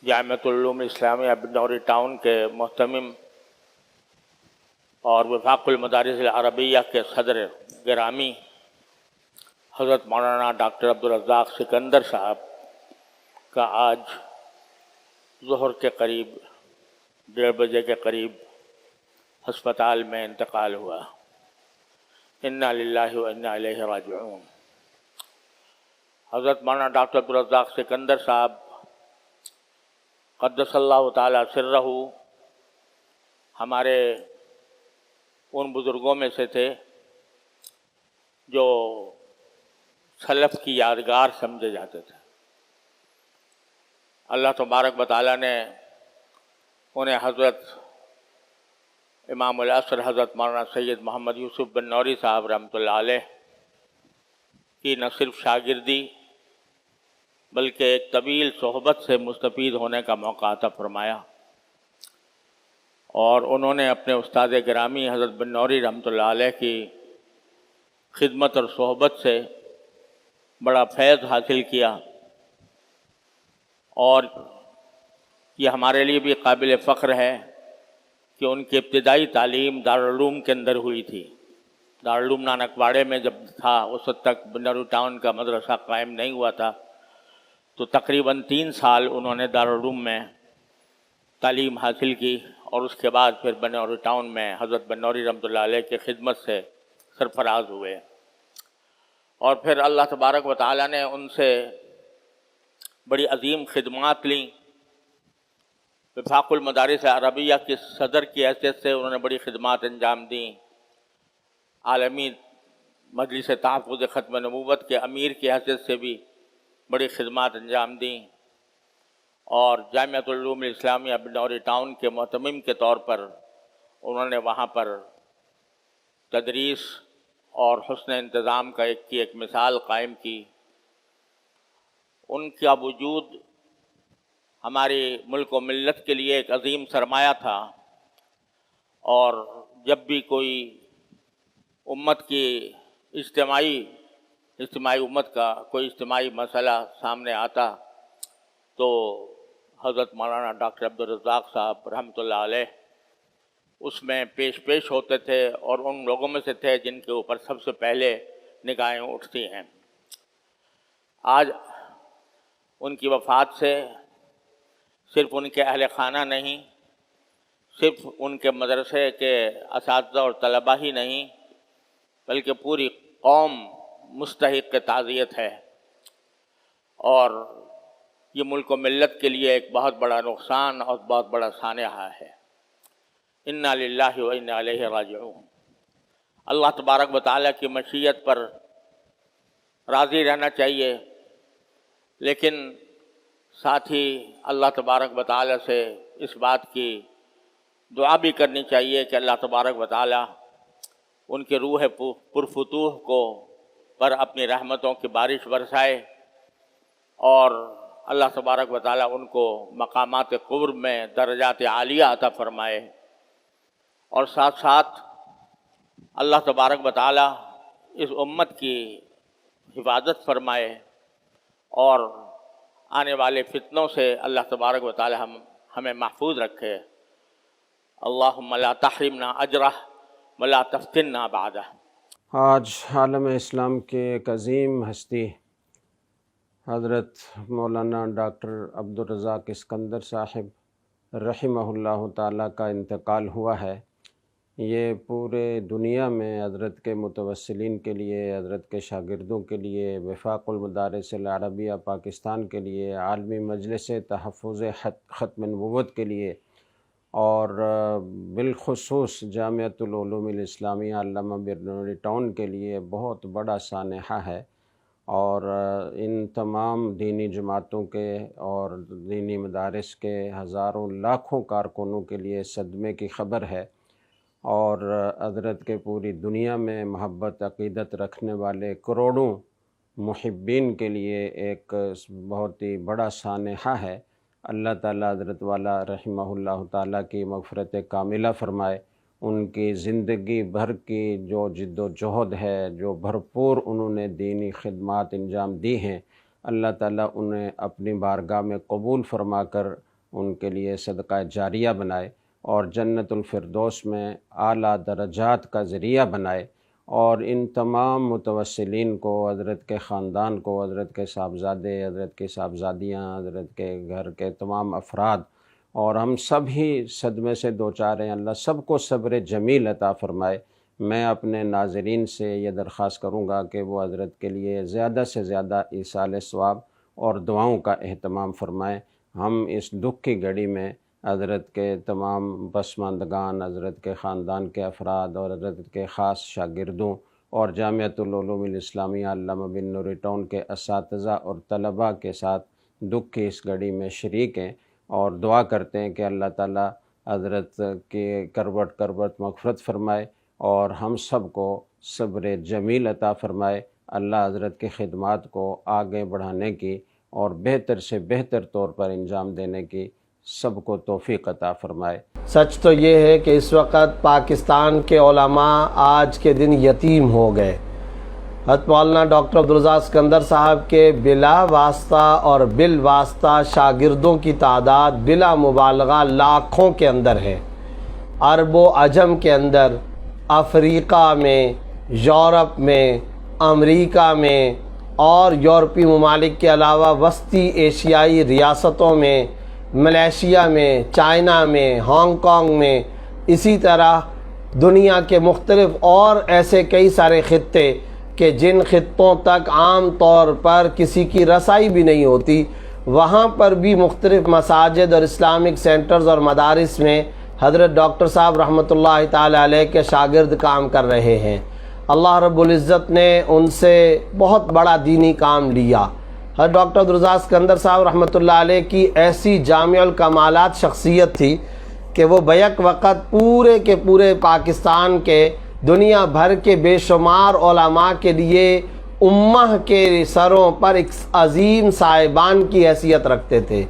جامعۃ العلوم اسلامیہ Banuri town کے محتمم اور وفاق المدارس العربیہ کے صدر گرامی حضرت مولانا ڈاکٹر عبدالرزاق سکندر صاحب کا آج ظہر کے قریب 1:30 بجے کے قریب ہسپتال میں انتقال ہوا۔ انا للہ و انا الیہ راجعون۔ حضرت مولانا ڈاکٹر عبدالرزاق سکندر صاحب قدس اللہ تعالی سرہ ہمارے ان بزرگوں میں سے تھے جو سلف کی یادگار سمجھے جاتے تھے۔ اللہ تبارک و تعالیٰ نے انہیں حضرت امام العصر حضرت مولانا سید محمد یوسف بن نوری صاحب رحمۃ اللہ علیہ کی نہ صرف شاگردی بلکہ ایک طویل صحبت سے مستفید ہونے کا موقع عطا فرمایا، اور انہوں نے اپنے استاد گرامی حضرت بن نوری رحمۃ اللہ علیہ کی خدمت اور صحبت سے بڑا فیض حاصل کیا، اور یہ ہمارے لیے بھی قابل فخر ہے کہ ان کی ابتدائی تعلیم دارالعلوم کے اندر ہوئی تھی۔ دارالعلوم نانک واڑے میں جب تھا اس وقت تک بنوری ٹاؤن کا مدرسہ قائم نہیں ہوا تھا، تو تقریباً 3 سال انہوں نے دارالعلوم میں تعلیم حاصل کی، اور اس کے بعد پھر بنوری ٹاؤن میں حضرت بن نوری رحمۃ اللہ علیہ کی خدمت سے سرفراز ہوئے، اور پھر اللہ تبارک و تعالیٰ نے ان سے بڑی عظیم خدمات لیں۔ وفاق المدارس عربیہ کے صدر کی حیثیت سے انہوں نے بڑی خدمات انجام دیں، عالمی مجلس تحفظ ختم نبوت کے امیر کی حیثیت سے بھی بڑی خدمات انجام دیں، اور جامعۃ العلوم اسلامیہ بنوری ٹاؤن کے محتمم کے طور پر انہوں نے وہاں پر تدریس اور حسن انتظام کا ایک مثال قائم کی۔ ان کا وجود ہماری ملک و ملت کے لیے ایک عظیم سرمایہ تھا، اور جب بھی کوئی امت کی اجتماعی امت کا کوئی اجتماعی مسئلہ سامنے آتا تو حضرت مولانا ڈاکٹر عبدالرزاق صاحب رحمۃ اللہ علیہ اس میں پیش ہوتے تھے، اور ان لوگوں میں سے تھے جن کے اوپر سب سے پہلے نگاہیں اٹھتی ہیں۔ آج ان کی وفات سے صرف ان کے اہل خانہ نہیں، صرف ان کے مدرسے کے اساتذہ اور طلباء ہی نہیں، بلکہ پوری قوم مستحق تعزیت ہے، اور یہ ملک و ملت کے لیے ایک بہت بڑا نقصان اور بہت بڑا سانحہ ہے۔ انا للہ و انا الیہ راجعون۔ اللہ تبارک و تعالیٰ کی مشیت پر راضی رہنا چاہیے، لیکن ساتھ ہی اللہ تبارک و تعالیٰ سے اس بات کی دعا بھی کرنی چاہیے کہ اللہ تبارک و تعالیٰ ان کے روح پرفتوح کو پر اپنی رحمتوں کی بارش برسائے، اور اللہ تبارک و تعالیٰ ان کو مقامات قرب میں درجات عالیہ عطا فرمائے، اور ساتھ ساتھ اللہ تبارک و تعالیٰ اس امت کی حفاظت فرمائے، اور آنے والے فتنوں سے اللہ تبارک و تعالیٰ ہمیں محفوظ رکھے۔ اللہم لا تحرمنا اجرہ ولا تفتنا بعدہ۔ آج عالم اسلام کے ایک عظیم ہستی حضرت مولانا ڈاکٹر عبدالرزاق سکندر صاحب رحمہ اللہ تعالیٰ کا انتقال ہوا ہے۔ یہ پورے دنیا میں حضرت کے متوسلین کے لیے، حضرت کے شاگردوں کے لیے، وفاق المدارس العربیہ پاکستان کے لیے، عالمی مجلس تحفظ ختم نبوت کے لیے، اور بالخصوص جامعۃ العلوم الاسلامیہ علامہ بنوری ٹاؤن کے لیے بہت بڑا سانحہ ہے، اور ان تمام دینی جماعتوں کے اور دینی مدارس کے ہزاروں لاکھوں کارکنوں کے لیے صدمے کی خبر ہے، اور حضرت کے پوری دنیا میں محبت عقیدت رکھنے والے کروڑوں محبین کے لیے ایک بہت ہی بڑا سانحہ ہے۔ اللہ تعالیٰ حضرت والا رحمہ اللہ تعالیٰ کی مغفرت کاملہ فرمائے، ان کی زندگی بھر کی جو جد و جہد ہے، جو بھرپور انہوں نے دینی خدمات انجام دی ہیں، اللہ تعالیٰ انہیں اپنی بارگاہ میں قبول فرما کر ان کے لیے صدقہ جاریہ بنائے اور جنت الفردوس میں اعلیٰ درجات کا ذریعہ بنائے، اور ان تمام متوسلین کو، حضرت کے خاندان کو، حضرت کے صاحبزادے، حضرت کی صاحبزادیاں، حضرت کے گھر کے تمام افراد اور ہم سب ہی صدمے سے دوچار ہیں، اللہ سب کو صبر جمیل عطا فرمائے۔ میں اپنے ناظرین سے یہ درخواست کروں گا کہ وہ حضرت کے لیے زیادہ سے زیادہ ایصال ثواب اور دعاؤں کا اہتمام فرمائیں۔ ہم اس دکھ کی گھڑی میں حضرت کے تمام پسماندگان، حضرت کے خاندان کے افراد اور حضرت کے خاص شاگردوں اور جامعۃ العلوم الاسلامیہ علامہ بن نوری ٹاؤن کے اساتذہ اور طلباء کے ساتھ دکھ کی اس گھڑی میں شریک ہیں، اور دعا کرتے ہیں کہ اللہ تعالیٰ حضرت کی کروٹ مغفرت فرمائے اور ہم سب کو صبر جمیل عطا فرمائے۔ اللہ حضرت کی خدمات کو آگے بڑھانے کی اور بہتر سے بہتر طور پر انجام دینے کی سب کو توفیق عطا فرمائے۔ سچ تو یہ ہے کہ اس وقت پاکستان کے علماء آج کے دن یتیم ہو گئے۔ حضرت مولانا ڈاکٹر عبدالرزاق اسکندر صاحب کے بلا واسطہ اور بالواسطہ شاگردوں کی تعداد بلا مبالغہ لاکھوں کے اندر ہے۔ عرب و عجم کے اندر، افریقہ میں، یورپ میں، امریکہ میں اور یورپی ممالک کے علاوہ وسطی ایشیائی ریاستوں میں، ملیشیا میں، چائنا میں، ہانگ کانگ میں، اسی طرح دنیا کے مختلف اور ایسے کئی سارے خطے کہ جن خطوں تک عام طور پر کسی کی رسائی بھی نہیں ہوتی، وہاں پر بھی مختلف مساجد اور اسلامک سینٹرز اور مدارس میں حضرت ڈاکٹر صاحب رحمۃ اللہ تعالی علیہ کے شاگرد کام کر رہے ہیں۔ اللہ رب العزت نے ان سے بہت بڑا دینی کام لیا۔ حضرت ڈاکٹر عبدالرزاق اسکندر صاحب رحمۃ اللہ علیہ کی ایسی جامع الکمالات شخصیت تھی کہ وہ بیک وقت پورے کے پورے پاکستان کے، دنیا بھر کے بے شمار علماء کے لیے امہ کے سروں پر ایک عظیم صاحبان کی حیثیت رکھتے تھے۔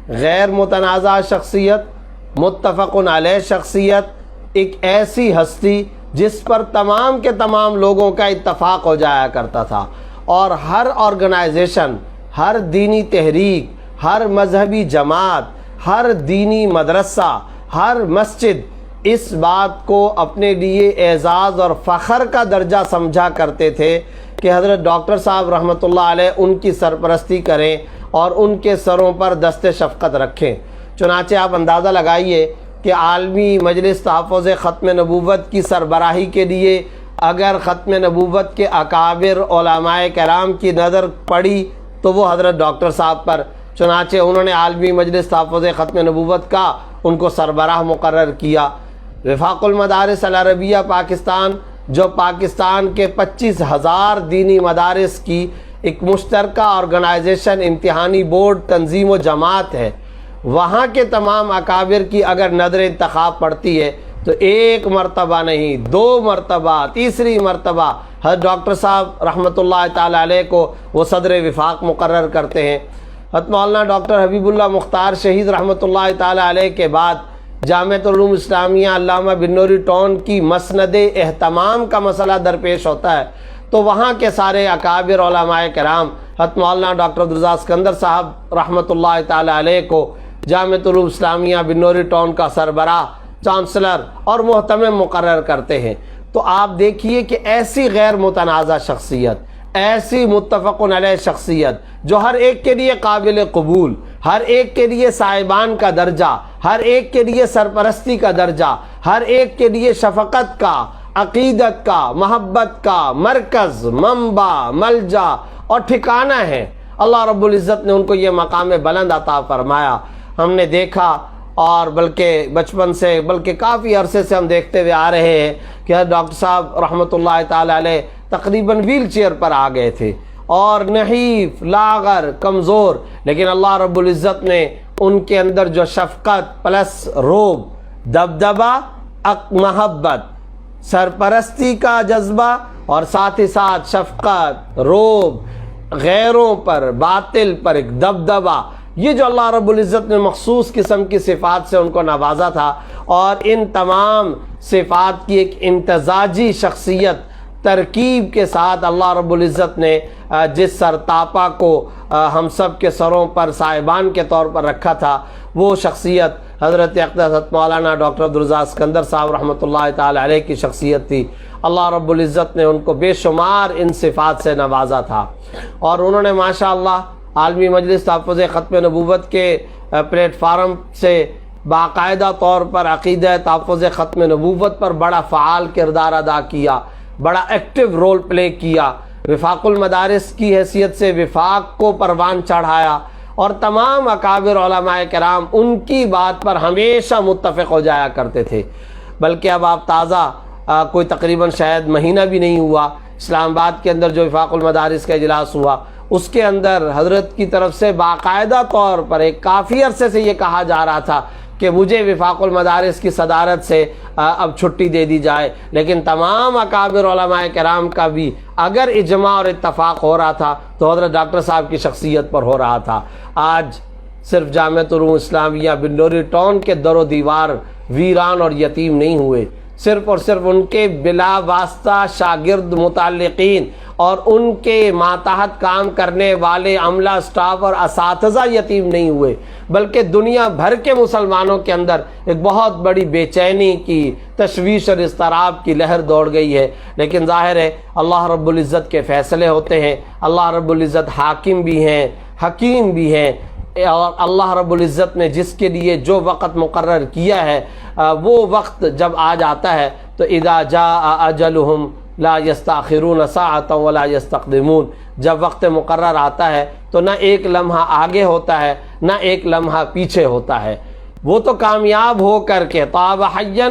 غیر متنازع شخصیت، متفق علیہ شخصیت، ایک ایسی ہستی جس پر تمام کے تمام لوگوں کا اتفاق ہو جایا کرتا تھا، اور ہر آرگنائزیشن، ہر دینی تحریک، ہر مذہبی جماعت، ہر دینی مدرسہ، ہر مسجد اس بات کو اپنے لیے اعزاز اور فخر کا درجہ سمجھا کرتے تھے کہ حضرت ڈاکٹر صاحب رحمۃ اللہ علیہ ان کی سرپرستی کریں اور ان کے سروں پر دست شفقت رکھیں۔ چنانچہ آپ اندازہ لگائیے کہ عالمی مجلس تحفظ ختم نبوت کی سربراہی کے لیے اگر ختم نبوت کے اکابر علماء کرام کی نظر پڑی تو وہ حضرت ڈاکٹر صاحب پر، چنانچہ انہوں نے عالمی مجلس تحفظ ختم نبوت کا ان کو سربراہ مقرر کیا۔ وفاق المدارس العربیہ پاکستان، جو پاکستان کے 25,000 دینی مدارس کی ایک مشترکہ آرگنائزیشن، امتحانی بورڈ، تنظیم و جماعت ہے، وہاں کے تمام اکابر کی اگر نظر انتخاب پڑتی ہے تو ایک مرتبہ نہیں، 2 مرتبہ، تیسری مرتبہ حضرت ڈاکٹر صاحب رحمۃ اللہ تعالی علیہ کو وہ صدر وفاق مقرر کرتے ہیں۔ حضرت مولانا ڈاکٹر حبیب اللہ مختار شہید رحمۃ اللہ تعالی علیہ کے بعد جامعۃ العلوم اسلامیہ علامہ بن نوری ٹاؤن کی مسند اہتمام کا مسئلہ درپیش ہوتا ہے، تو وہاں کے سارے اکابر علماء کرام حضرت مولانا ڈاکٹر عبدالرزاق اسکندر صاحب رحمۃ اللہ تعالی علیہ کو جامعۃ العلوم اسلامیہ بن نوری ٹاؤن کا سربراہ، چانسلر اور محتمم مقرر کرتے ہیں۔ تو آپ دیکھیے کہ ایسی غیر متنازع شخصیت، ایسی متفق علیہ شخصیت جو ہر ایک کے لیے قابل قبول، ہر ایک کے لیے صاحبان کا درجہ، ہر ایک کے لیے سرپرستی کا درجہ، ہر ایک کے لیے شفقت کا، عقیدت کا، محبت کا مرکز، منبع، ملجا اور ٹھکانہ ہے۔ اللہ رب العزت نے ان کو یہ مقام بلند عطا فرمایا۔ ہم نے دیکھا، اور بلکہ بچپن سے، بلکہ کافی عرصے سے ہم دیکھتے ہوئے آ رہے ہیں کہ ڈاکٹر صاحب رحمۃ اللہ تعالی علیہ تقریباً ویل چیئر پر آ گئے تھے اور نحیف، لاغر، کمزور، لیکن اللہ رب العزت نے ان کے اندر جو شفقت پلس روب، دبدبہ، محبت، سرپرستی کا جذبہ اور ساتھ ہی ساتھ شفقت، روب، غیروں پر، باطل پر ایک دبدبہ، یہ جو اللہ رب العزت نے مخصوص قسم کی صفات سے ان کو نوازا تھا، اور ان تمام صفات کی ایک امتزاجی شخصیت ترکیب کے ساتھ اللہ رب العزت نے جس سرتاپا کو ہم سب کے سروں پر صاحبان کے طور پر رکھا تھا، وہ شخصیت حضرت اقدس مولانا ڈاکٹر عبدالرزاق اسکندر صاحب رحمۃ اللہ تعالی علیہ کی شخصیت تھی۔ اللہ رب العزت نے ان کو بے شمار ان صفات سے نوازا تھا، اور انہوں نے ماشاءاللہ عالمی مجلس تحفظ ختم نبوت کے پلیٹ فارم سے باقاعدہ طور پر عقیدہ تحفظ ختم نبوت پر بڑا فعال کردار ادا کیا، بڑا ایکٹیو رول پلے کیا، وفاق المدارس کی حیثیت سے وفاق کو پروان چڑھایا، اور تمام اکابر علماء کرام ان کی بات پر ہمیشہ متفق ہو جایا کرتے تھے۔ بلکہ اب آپ تازہ کوئی تقریباً شاید مہینہ بھی نہیں ہوا، اسلام آباد کے اندر جو وفاق المدارس کا اجلاس ہوا، اس کے اندر حضرت کی طرف سے باقاعدہ طور پر ایک کافی عرصے سے یہ کہا جا رہا تھا کہ مجھے وفاق المدارس کی صدارت سے اب چھٹی دے دی جائے، لیکن تمام اکابر علماء کرام کا بھی اگر اجماع اور اتفاق ہو رہا تھا تو حضرت ڈاکٹر صاحب کی شخصیت پر ہو رہا تھا۔ آج صرف جامعۃ العلوم اسلامیہ بنڈوری ٹاؤن کے در و دیوار ویران اور یتیم نہیں ہوئے، صرف اور صرف ان کے بلا واسطہ شاگرد متعلقین اور ان کے ماتحت کام کرنے والے عملہ، اسٹاف اور اساتذہ یتیم نہیں ہوئے، بلکہ دنیا بھر کے مسلمانوں کے اندر ایک بہت بڑی بے چینی کی، تشویش اور اضطراب کی لہر دوڑ گئی ہے۔ لیکن ظاہر ہے اللہ رب العزت کے فیصلے ہوتے ہیں، اللہ رب العزت حاکم بھی ہیں، حکیم بھی ہیں، اور اللہ رب العزت نے جس کے لیے جو وقت مقرر کیا ہے وہ وقت جب آ جاتا ہے تو اذا جاء اجلہم لا یستاخرون ساعۃ ولا یستقدمون، جب وقت مقرر آتا ہے تو نہ ایک لمحہ آگے ہوتا ہے نہ ایک لمحہ پیچھے ہوتا ہے۔ وہ تو کامیاب ہو کر کے طاب حیا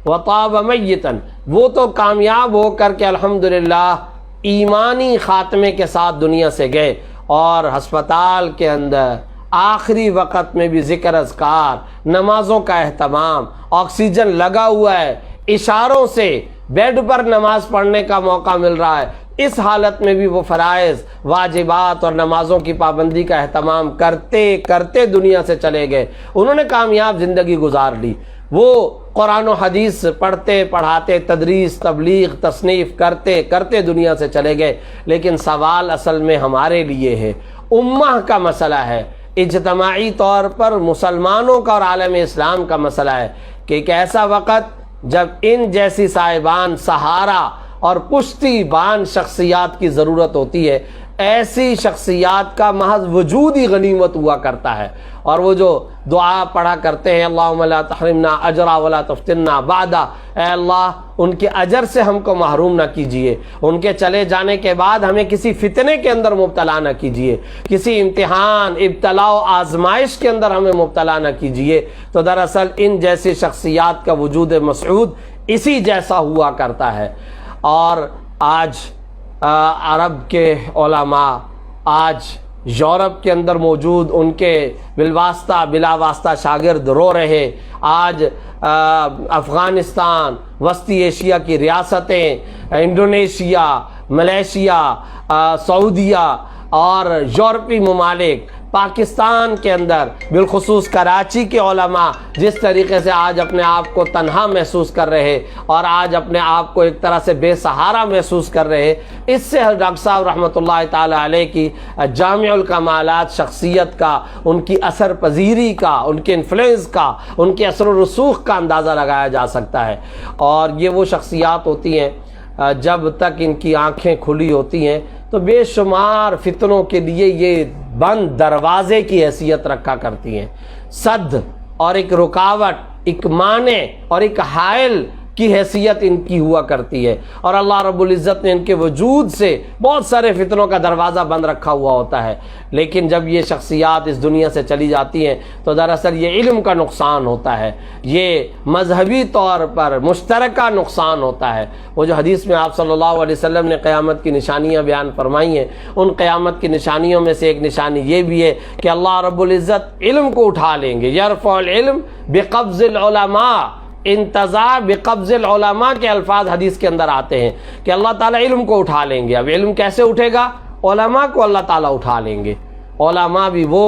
وطاب میتا، وہ تو کامیاب ہو کر کے الحمدللہ ایمانی خاتمے کے ساتھ دنیا سے گئے، اور ہسپتال کے اندر آخری وقت میں بھی ذکر اذکار، نمازوں کا اہتمام، آکسیجن لگا ہوا ہے، اشاروں سے بیڈ پر نماز پڑھنے کا موقع مل رہا ہے، اس حالت میں بھی وہ فرائض، واجبات اور نمازوں کی پابندی کا اہتمام کرتے کرتے دنیا سے چلے گئے۔ انہوں نے کامیاب زندگی گزار لی، وہ قرآن و حدیث پڑھتے پڑھاتے، تدریس، تبلیغ، تصنیف کرتے کرتے دنیا سے چلے گئے۔ لیکن سوال اصل میں ہمارے لیے ہے، امہ کا مسئلہ ہے، اجتماعی طور پر مسلمانوں کا اور عالم اسلام کا مسئلہ ہے کہ ایک ایسا وقت جب ان جیسی صاحبان سہارا اور پشتی بان شخصیات کی ضرورت ہوتی ہے، ایسی شخصیات کا محض وجود ہی غنیمت ہوا کرتا ہے۔ اور وہ جو دعا پڑھا کرتے ہیں اللہم لا تحرمنا اجرا ولا تفتنا بعدا، اے اللہ ان کے اجر سے ہم کو محروم نہ کیجئے، ان کے چلے جانے کے بعد ہمیں کسی فتنے کے اندر مبتلا نہ کیجئے، کسی امتحان، ابتلا و آزمائش کے اندر ہمیں مبتلا نہ کیجئے۔ تو دراصل ان جیسی شخصیات کا وجود مسعود اسی جیسا ہوا کرتا ہے۔ اور آج عرب کے علماء، آج یورپ کے اندر موجود ان کے بالواسطہ بلا واسطہ شاگرد رو رہے، آج افغانستان، وسطی ایشیا کی ریاستیں، انڈونیشیا، ملیشیا، سعودیہ اور یورپی ممالک، پاکستان کے اندر بالخصوص کراچی کے علماء جس طریقے سے آج اپنے آپ کو تنہا محسوس کر رہے اور آج اپنے آپ کو ایک طرح سے بے سہارا محسوس کر رہے، اس سے ڈاکٹر صاحب رحمۃ اللہ تعالی علیہ کی جامع الکمالات شخصیت کا، ان کی اثر پذیری کا، ان کے انفلوئنس کا، ان کے اثر و رسوخ کا اندازہ لگایا جا سکتا ہے۔ اور یہ وہ شخصیات ہوتی ہیں جب تک ان کی آنکھیں کھلی ہوتی ہیں تو بے شمار فتنوں کے لیے یہ بند دروازے کی حیثیت رکھا کرتی ہیں، صد اور ایک رکاوٹ، ایک مانع اور ایک حائل کی حیثیت ان کی ہوا کرتی ہے، اور اللہ رب العزت نے ان کے وجود سے بہت سارے فتنوں کا دروازہ بند رکھا ہوا ہوتا ہے۔ لیکن جب یہ شخصیات اس دنیا سے چلی جاتی ہیں تو دراصل یہ علم کا نقصان ہوتا ہے، یہ مذہبی طور پر مشترکہ نقصان ہوتا ہے۔ وہ جو حدیث میں آپ صلی اللہ علیہ وسلم نے قیامت کی نشانیاں بیان فرمائی ہیں، ان قیامت کی نشانیوں میں سے ایک نشانی یہ بھی ہے کہ اللہ رب العزت علم کو اٹھا لیں گے، یرفع العلم بقبض العلماء، انتزاع بقبض العلماء کے الفاظ حدیث کے اندر آتے ہیں کہ اللہ تعالیٰ علم کو اٹھا لیں گے۔ اب علم کیسے اٹھے گا؟ علماء کو اللہ تعالیٰ اٹھا لیں گے۔ علماء بھی وہ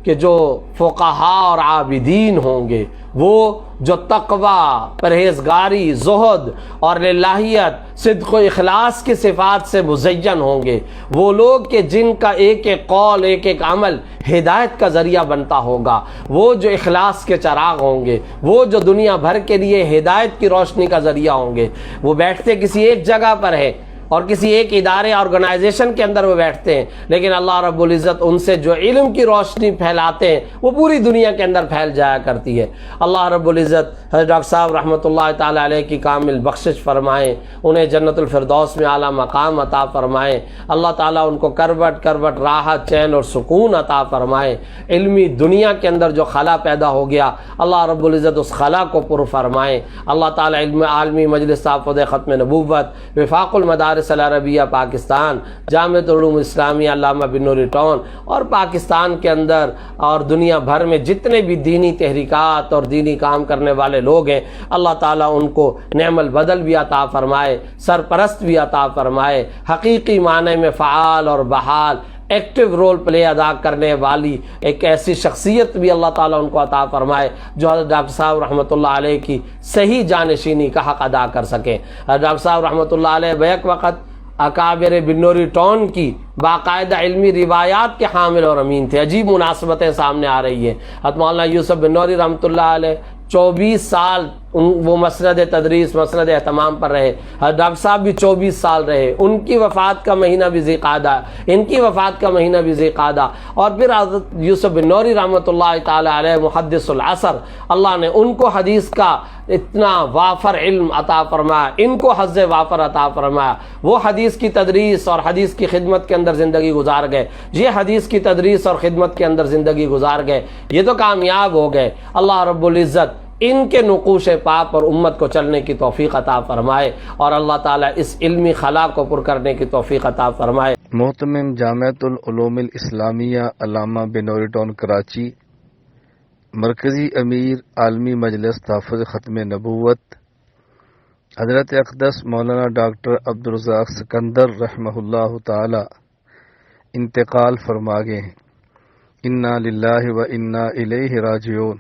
کہ جو فقہا اور عابدین ہوں گے، وہ جو تقوی، پرہیزگاری، زہد اور للہیت، صدق و اخلاص کی صفات سے مزین ہوں گے، وہ لوگ کہ جن کا ایک ایک قول، ایک ایک عمل ہدایت کا ذریعہ بنتا ہوگا، وہ جو اخلاص کے چراغ ہوں گے، وہ جو دنیا بھر کے لیے ہدایت کی روشنی کا ذریعہ ہوں گے، وہ بیٹھتے کسی ایک جگہ پر ہے اور کسی ایک ادارے آرگنائزیشن کے اندر وہ بیٹھتے ہیں، لیکن اللہ رب العزت ان سے جو علم کی روشنی پھیلاتے ہیں وہ پوری دنیا کے اندر پھیل جایا کرتی ہے۔ اللہ رب العزت حضرت ڈاکٹر صاحب رحمۃ اللہ تعالیٰ علیہ کی کامل بخشش فرمائیں، انہیں جنت الفردوس میں اعلیٰ مقام عطا فرمائیں، اللہ تعالیٰ ان کو کروٹ کروٹ راحت، چین اور سکون عطا فرمائیں۔ علمی دنیا کے اندر جو خلا پیدا ہو گیا، اللہ رب العزت اس خلا کو پر فرمائیں۔ اللہ تعالیٰ علم عالمی مجلس تحفظ ختم نبوت، وفاق المدارس العربیہ پاکستان، جامعۃ العلوم اسلامیہ علامہ بن نوری ٹاؤن اور پاکستان کے اندر اور دنیا بھر میں جتنے بھی دینی تحریکات اور دینی کام کرنے والے لوگ ہیں، اللہ تعالیٰ ان کو نعم البدل بھی عطا فرمائے، سرپرست بھی عطا فرمائے، حقیقی معنی میں فعال اور بحال ایکٹیو رول پلے ادا کرنے والی ایک ایسی شخصیت بھی اللہ تعالیٰ ان کو عطا فرمائے جو حضرت ڈاکٹر صاحب رحمۃ اللہ علیہ کی صحیح جانشینی کا حق ادا کر سکیں۔ حضرت ڈاکٹر صاحب رحمۃ اللہ علیہ بیک وقت اکابر بن نوری ٹاؤن کی باقاعدہ علمی روایات کے حامل اور امین تھے۔ عجیب مناسبتیں سامنے آ رہی ہیں۔ حضرت مولانا یوسف بن نوری رحمۃ اللہ علیہ 24 سال وہ مسند تدریس، مسند اہتمام پر رہے۔ ڈاکٹر صاحب بھی 24 سال رہے۔ ان کی وفات کا مہینہ بھی ذی قعدہ، ان کی وفات کا مہینہ بھی ذی قعدہ، اور پھر حضرت یوسف بن نوری رحمۃ اللہ تعالی علیہ محدث العصر، اللہ نے ان کو حدیث کا اتنا وافر علم عطا فرمایا، ان کو حظ وافر عطا فرمایا۔ وہ حدیث کی تدریس اور حدیث کی خدمت کے اندر زندگی گزار گئے، یہ حدیث کی تدریس اور خدمت کے اندر زندگی گزار گئے، یہ تو کامیاب ہو گئے۔ اللہ رب العزت ان کے نقوش پا پر امت کو چلنے کی توفیق عطا فرمائے، اور اللہ تعالیٰ اس علمی خلا کو پر کرنے کی توفیق عطا فرمائے۔ محتمم جامعۃ العلوم الاسلامیہ علامہ بن نوری ٹاؤن کراچی، مرکزی امیر عالمی مجلس تحفظ ختم نبوت حضرت اقدس مولانا ڈاکٹر عبدالرزاق سکندر رحمہ اللہ تعالی انتقال فرما گئے ہیں۔ انا للہ و انا الیہ راجعون،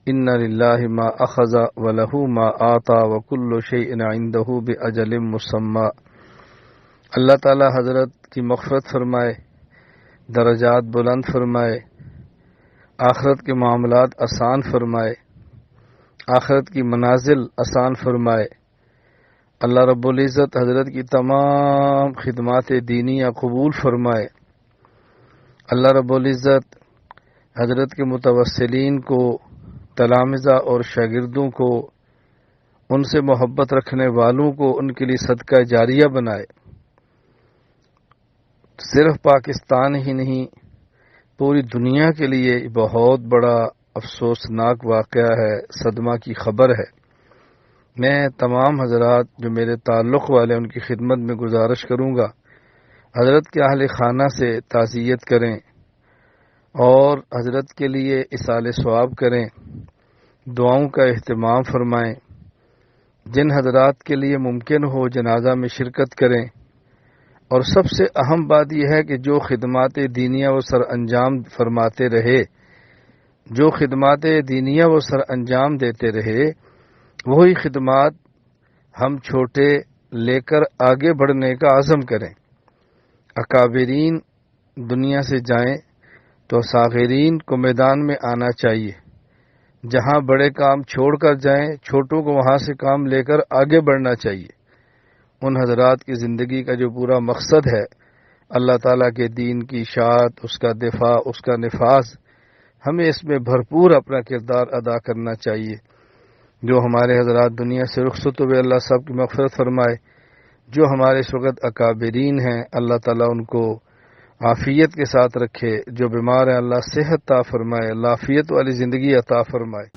ان للہ ما اخذ ولہ ما آتا وکل شیء عندہ باجل مسمی۔ اللہ تعالی حضرت کی مغفرت فرمائے، درجات بلند فرمائے، آخرت کے معاملات آسان فرمائے، آخرت کی منازل آسان فرمائے۔ اللہ رب العزت حضرت کی تمام خدمات دینیہ قبول فرمائے۔ اللہ رب العزت حضرت کے متوسلین کو، تلامذہ اور شاگردوں کو، ان سے محبت رکھنے والوں کو ان کے لیے صدقہ جاریہ بنائے۔ صرف پاکستان ہی نہیں، پوری دنیا کے لیے بہت بڑا افسوسناک واقعہ ہے، صدمہ کی خبر ہے۔ میں تمام حضرات جو میرے تعلق والے ان کی خدمت میں گزارش کروں گا، حضرت کے اہل خانہ سے تعزیت کریں اور حضرت کے لیے اصال ثواب کریں، دعاؤں کا اہتمام فرمائیں۔ جن حضرات کے لیے ممکن ہو جنازہ میں شرکت کریں، اور سب سے اہم بات یہ ہے کہ جو خدمات دینیہ وہ سر انجام فرماتے رہے، جو خدمات دینیہ وہ سر انجام دیتے رہے، وہی خدمات ہم چھوٹے لے کر آگے بڑھنے کا عزم کریں۔ اکابرین دنیا سے جائیں تو صاغرین کو میدان میں آنا چاہیے۔ جہاں بڑے کام چھوڑ کر جائیں، چھوٹوں کو وہاں سے کام لے کر آگے بڑھنا چاہیے۔ ان حضرات کی زندگی کا جو پورا مقصد ہے اللہ تعالیٰ کے دین کی اشاعت، اس کا دفاع، اس کا نفاذ، ہمیں اس میں بھرپور اپنا کردار ادا کرنا چاہیے۔ جو ہمارے حضرات دنیا سے رخصت ہوئے، اللہ سب کی مغفرت فرمائے۔ جو ہمارے اس وقت اکابرین ہیں، اللہ تعالیٰ ان کو عافیت کے ساتھ رکھے۔ جو بیمار ہیں اللہ صحت عطا فرمائے، اللہ عافیت والی زندگی عطا فرمائے۔